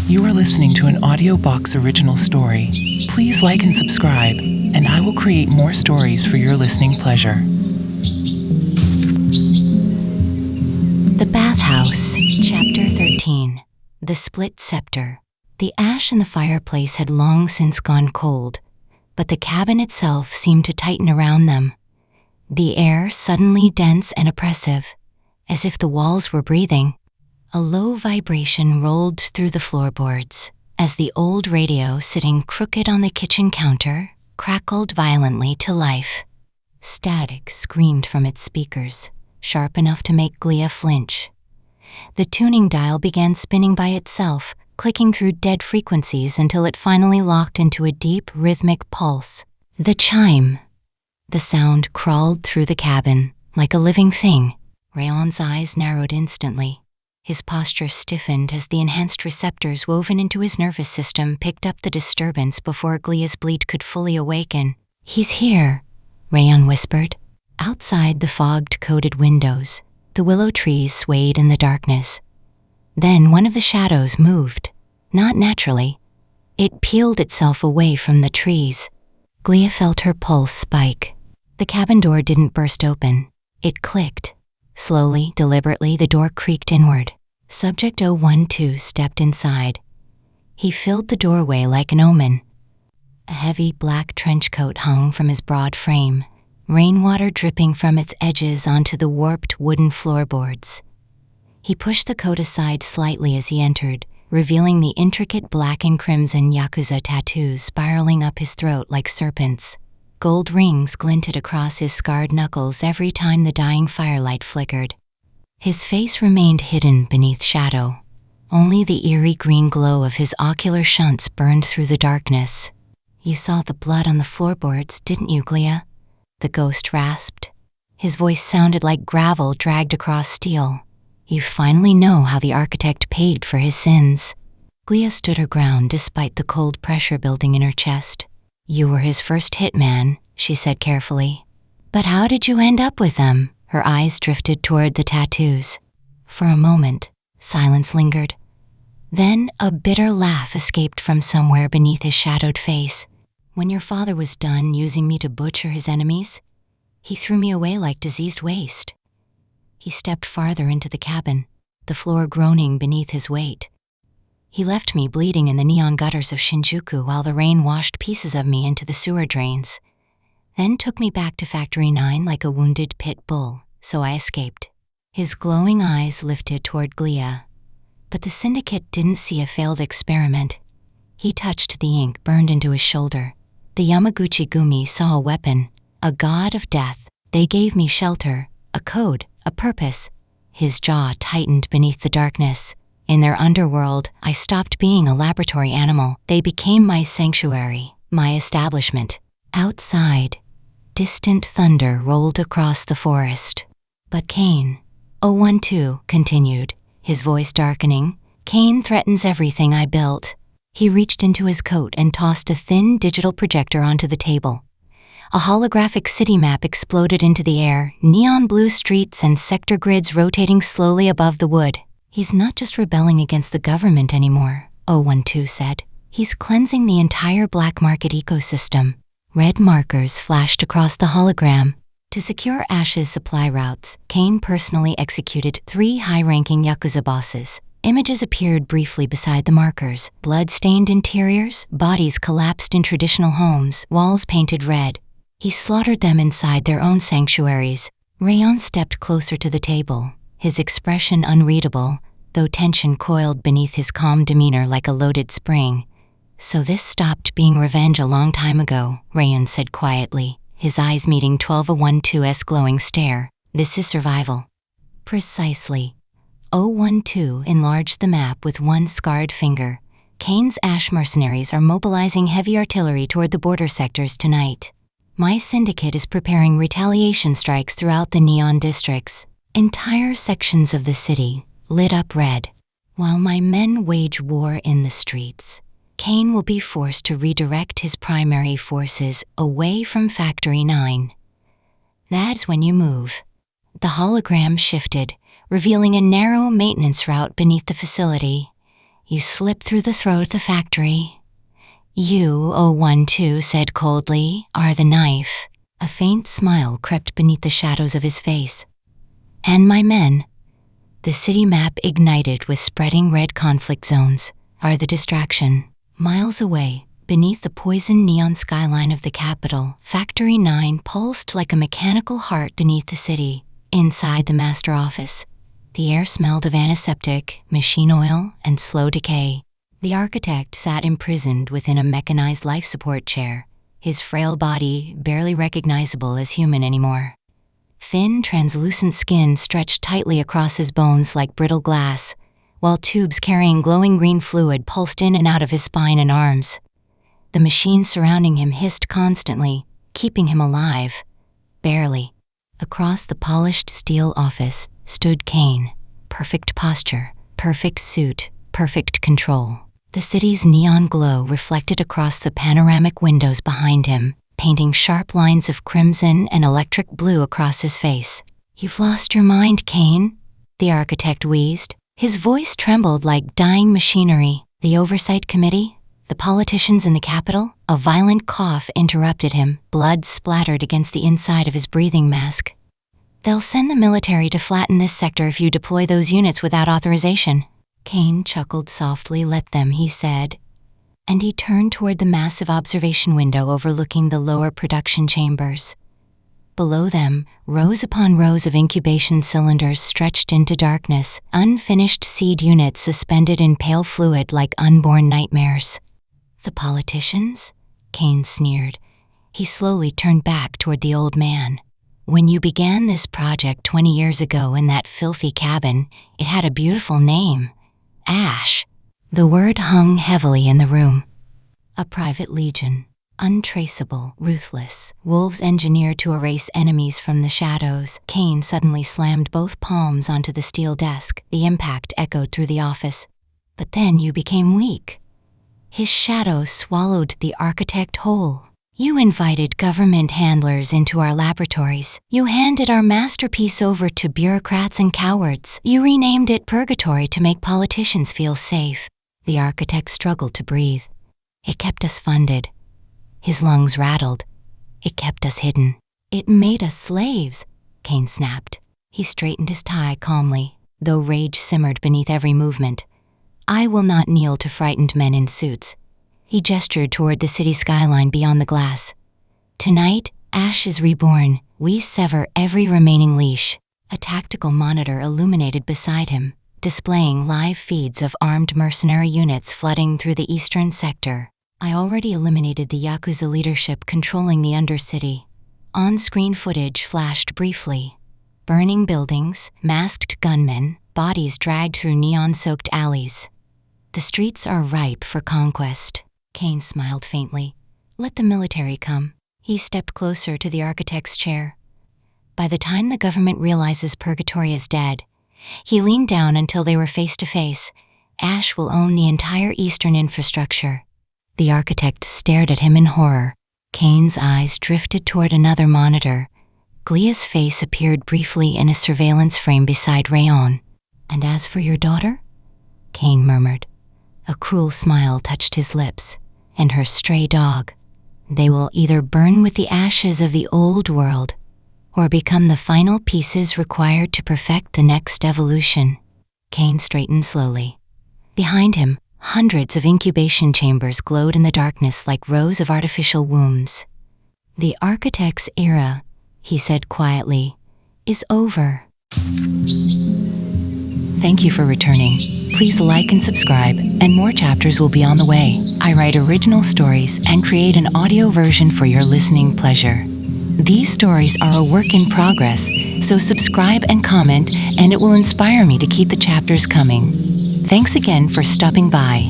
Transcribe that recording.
You are listening to an Audio Box original story. Please like and subscribe, and I will create more stories for your listening pleasure. The Bathouse Chapter 13. The Split Scepter. The ash in the fireplace had long since gone cold, but the cabin itself seemed to tighten around them. The air suddenly dense and oppressive, as if the walls were breathing. A low vibration rolled through the floorboards as the old radio sitting crooked on the kitchen counter crackled violently to life. Static screamed from its speakers, sharp enough to make Glia flinch. The tuning dial began spinning by itself, clicking through dead frequencies until it finally locked into a deep, rhythmic pulse. The chime. The sound crawled through the cabin like a living thing. Rayon's eyes narrowed instantly. His posture stiffened as the enhanced receptors woven into his nervous system picked up the disturbance before Glia's bleat could fully awaken. "He's here," Rayon whispered. Outside the fog-coated windows, the willow trees swayed in the darkness. Then one of the shadows moved, not naturally. It peeled itself away from the trees. Glia felt her pulse spike. The cabin door didn't burst open. It clicked. Slowly, deliberately, the door creaked inward. Subject 012 stepped inside. He filled the doorway like an omen. A heavy black trench coat hung from his broad frame, rainwater dripping from its edges onto the warped wooden floorboards. He pushed the coat aside slightly as he entered, revealing the intricate black and crimson Yakuza tattoos spiraling up his throat like serpents. Gold rings glinted across his scarred knuckles every time the dying firelight flickered. His face remained hidden beneath shadow. Only the eerie green glow of his ocular shunts burned through the darkness. "You saw the blood on the floorboards, didn't you, Glia?" The ghost rasped. His voice sounded like gravel dragged across steel. "You finally know how the architect paid for his sins." Glia stood her ground despite the cold pressure building in her chest. "You were his first hitman," she said carefully. "But how did you end up with them?" Her eyes drifted toward the tattoos. For a moment, silence lingered. Then a bitter laugh escaped from somewhere beneath his shadowed face. "When your father was done using me to butcher his enemies, he threw me away like diseased waste." He stepped farther into the cabin, the floor groaning beneath his weight. "He left me bleeding in the neon gutters of Shinjuku while the rain washed pieces of me into the sewer drains. Then took me back to Factory 9 like a wounded pit bull, so I escaped." His glowing eyes lifted toward Glia. But the syndicate didn't see a failed experiment. He touched the ink burned into his shoulder. "The Yamaguchi Gumi saw a weapon, a god of death. They gave me shelter, a code, a purpose." His jaw tightened beneath the darkness. "In their underworld, I stopped being a laboratory animal. They became my sanctuary, my establishment." Outside, distant thunder rolled across the forest. "But Kane," 012 continued, his voice darkening, "Kane threatens everything I built." He reached into his coat and tossed a thin digital projector onto the table. A holographic city map exploded into the air, neon blue streets and sector grids rotating slowly above the wood. "He's not just rebelling against the government anymore," 012 said. "He's cleansing the entire black market ecosystem." Red markers flashed across the hologram. To secure Ash's supply routes, Kane personally executed 3 high-ranking Yakuza bosses. Images appeared briefly beside the markers. Blood-stained interiors, bodies collapsed in traditional homes, walls painted red. He slaughtered them inside their own sanctuaries. Rayon stepped closer to the table, his expression unreadable, though tension coiled beneath his calm demeanor like a loaded spring. "So this stopped being revenge a long time ago," Rayon said quietly, his eyes meeting 12/12's glowing stare. "This is survival." "Precisely." 012 enlarged the map with one scarred finger. "Kane's Ash mercenaries are mobilizing heavy artillery toward the border sectors tonight. My syndicate is preparing retaliation strikes throughout the neon districts. Entire sections of the city lit up red. While my men wage war in the streets, Kane will be forced to redirect his primary forces away from Factory 9. That's when you move." The hologram shifted, revealing a narrow maintenance route beneath the facility. You slip through the throat of the factory. You, 012, said coldly, are the knife. A faint smile crept beneath the shadows of his face. And my men, the city map ignited with spreading red conflict zones, are the distraction. Miles away, beneath the poisoned neon skyline of the capital, Factory 9 pulsed like a mechanical heart beneath the city. Inside the master office, the air smelled of antiseptic, machine oil, and slow decay. The architect sat imprisoned within a mechanized life support chair, his frail body barely recognizable as human anymore. Thin, translucent skin stretched tightly across his bones like brittle glass, while tubes carrying glowing green fluid pulsed in and out of his spine and arms. The machines surrounding him hissed constantly, keeping him alive. Barely. Across the polished steel office stood Kane. Perfect posture, perfect suit, perfect control. The city's neon glow reflected across the panoramic windows behind him, painting sharp lines of crimson and electric blue across his face. "You've lost your mind, Kane," the architect wheezed. His voice trembled like dying machinery. The oversight committee, the politicians in the Capitol, a violent cough interrupted him. Blood splattered against the inside of his breathing mask. "They'll send the military to flatten this sector if you deploy those units without authorization." Kane chuckled softly. "Let them," he said. And he turned toward the massive observation window overlooking the lower production chambers. Below them, rows upon rows of incubation cylinders stretched into darkness, unfinished seed units suspended in pale fluid like unborn nightmares. "The politicians?" Kane sneered. He slowly turned back toward the old man. "When you began this project 20 years ago in that filthy cabin, it had a beautiful name. Ash." The word hung heavily in the room. A private legion. Untraceable, ruthless, wolves engineered to erase enemies from the shadows. Kane suddenly slammed both palms onto the steel desk. The impact echoed through the office. "But then you became weak." His shadow swallowed the architect whole. "You invited government handlers into our laboratories. You handed our masterpiece over to bureaucrats and cowards. You renamed it Purgatory to make politicians feel safe." The architect struggled to breathe. "It kept us funded." His lungs rattled. "It kept us hidden." "It made us slaves," Kane snapped. He straightened his tie calmly, though rage simmered beneath every movement. "I will not kneel to frightened men in suits." He gestured toward the city skyline beyond the glass. "Tonight, Ash is reborn. We sever every remaining leash." A tactical monitor illuminated beside him, displaying live feeds of armed mercenary units flooding through the eastern sector. "I already eliminated the Yakuza leadership controlling the Undercity." On-screen footage flashed briefly. Burning buildings, masked gunmen, bodies dragged through neon-soaked alleys. "The streets are ripe for conquest." Kane smiled faintly. "Let the military come." He stepped closer to the architect's chair. "By the time the government realizes Purgatory is dead," he leaned down until they were face to face, "Ash will own the entire eastern infrastructure." The architect stared at him in horror. Kane's eyes drifted toward another monitor. Glia's face appeared briefly in a surveillance frame beside Rayon. "And as for your daughter?" Kane murmured. A cruel smile touched his lips. "And her stray dog. They will either burn with the ashes of the old world or become the final pieces required to perfect the next evolution." Kane straightened slowly. Behind him, hundreds of incubation chambers glowed in the darkness like rows of artificial wombs. "The architect's era," he said quietly, "is over." Thank you for returning. Please like and subscribe, and more chapters will be on the way. I write original stories and create an audio version for your listening pleasure. These stories are a work in progress, so subscribe and comment, and it will inspire me to keep the chapters coming. Thanks again for stopping by.